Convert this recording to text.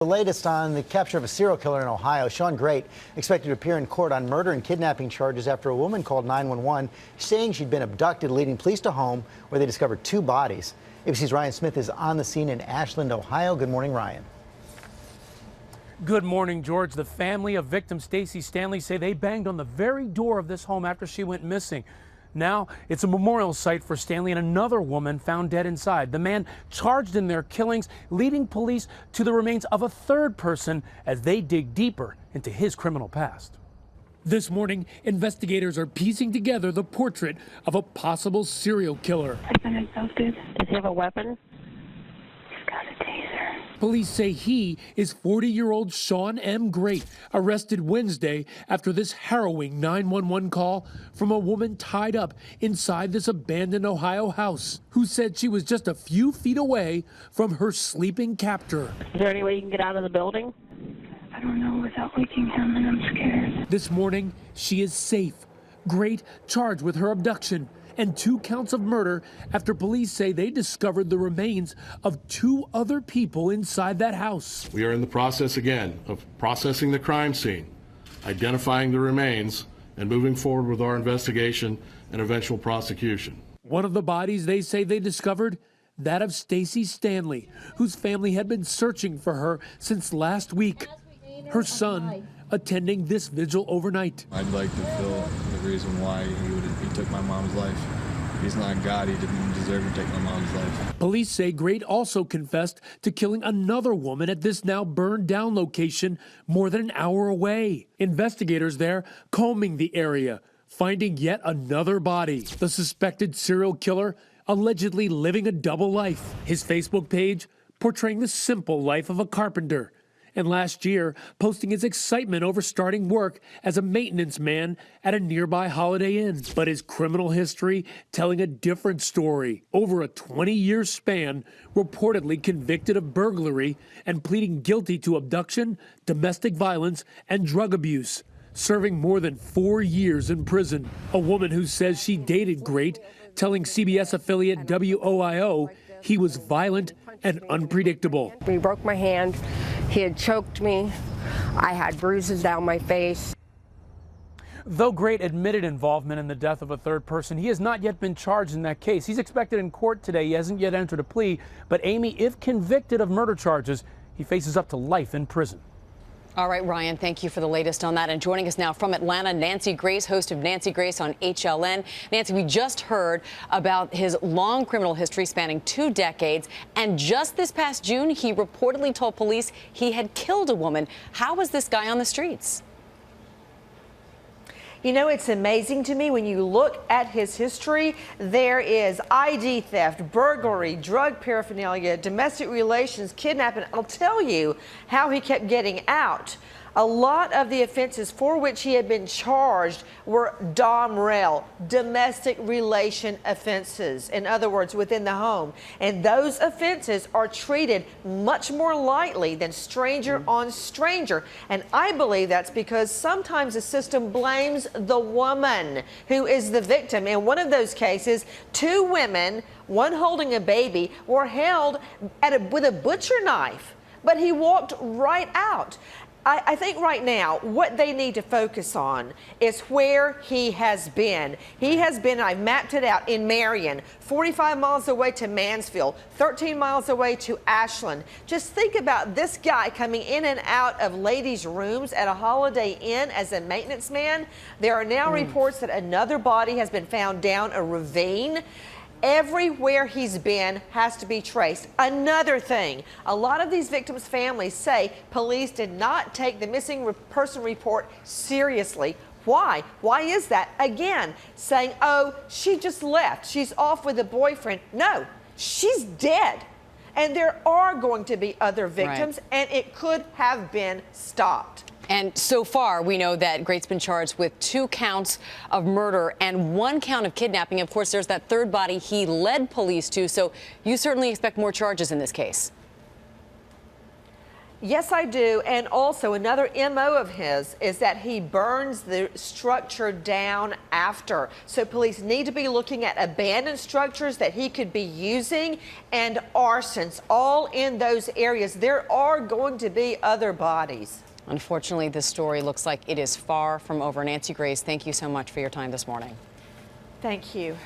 The latest on the capture of a serial killer in Ohio. Shawn Grate expected to appear in court on murder and kidnapping charges after a woman called 911 saying she'd been abducted, leading police to home where they discovered two bodies. ABC's Ryan Smith is on the scene in Ashland, Ohio. Good morning, Ryan. Good morning, George. The family of victim Stacy Stanley say they banged on the very door of this home after she went missing. Now it's a memorial site for Stanley and another woman found dead inside. The man charged in their killings, leading police to the remains of a third person as they dig deeper into his criminal past. This morning, investigators are piecing together the portrait of a possible serial killer. I've been assaulted. Does he have a weapon? He's got a taser. Police say he is 40-year-old Shawn M. Grate, arrested Wednesday after this harrowing 911 call from a woman tied up inside this abandoned Ohio house, who said she was just a few feet away from her sleeping captor. Is there any way you can get out of the building? I don't know without waking him, and I'm scared. This morning, she is safe. Grate charged with her abduction and 2 counts of murder after police say they discovered the remains of 2 other people inside that house. We are in the process again of processing the crime scene, identifying the remains, and moving forward with our investigation and eventual prosecution. One of the bodies they say they discovered, that of Stacy Stanley, whose family had been searching for her since last week. Her son attending this vigil overnight. I'd like to feel the reason why he took my mom's life. He's not God. He didn't deserve to take my mom's life. Police say Grate also confessed to killing another woman at this now burned down location more than an hour away. Investigators there combing the area, finding yet another body. The suspected serial killer allegedly living a double life. His Facebook page portraying the simple life of a carpenter, and last year posting his excitement over starting work as a maintenance man at a nearby Holiday Inn. But his criminal history telling a different story. Over a 20-year span, reportedly convicted of burglary and pleading guilty to abduction, domestic violence, and drug abuse, serving more than 4 years in prison. A woman who says she dated Grate, telling CBS affiliate WOIO he was violent and unpredictable. He broke my hand. He had choked me. I had bruises down my face. Though Grate admitted involvement in the death of a third person, he has not yet been charged in that case. He's expected in court today. He hasn't yet entered a plea. But Amy, if convicted of murder charges, he faces up to life in prison. All right, Ryan, thank you for the latest on that. And joining us now from Atlanta, Nancy Grace, host of Nancy Grace on HLN. Nancy, we just heard about his long criminal history spanning 2 decades. And just this past June, he reportedly told police he had killed a woman. How was this guy on the streets? You know, it's amazing to me when you look at his history. There is ID theft, burglary, drug paraphernalia, domestic relations, kidnapping. I'll tell you how he kept getting out. A lot of the offenses for which he had been charged were DOMREL, domestic relation offenses, in other words, within the home. And those offenses are treated much more lightly than stranger on stranger. And I believe that's because sometimes the system blames the woman who is the victim. In one of those cases, 2 women, one holding a baby, were held with a butcher knife, but he walked right out. I think right now what they need to focus on is where he has been. He has been, I mapped it out, in Marion, 45 miles away to Mansfield, 13 miles away to Ashland. Just think about this guy coming in and out of ladies' rooms at a Holiday Inn as a maintenance man. There are now reports that another body has been found down a ravine. Everywhere he's been has to be traced. Another thing, a lot of these victims' families say police did not take the missing person report seriously. Why? Why is that? Again, saying, oh, she just left. She's off with a boyfriend. No, she's dead. And there are going to be other victims, and it could have been stopped. And so far, we know that Grate's been charged with 2 counts of murder and 1 count of kidnapping. Of course, there's that third body he led police to. So you certainly expect more charges in this case. Yes, I do. And also another MO of his is that he burns the structure down after. So police need to be looking at abandoned structures that he could be using and arsons all in those areas. There are going to be other bodies. Unfortunately, this story looks like it is far from over. Nancy Grace, thank you so much for your time this morning. Thank you.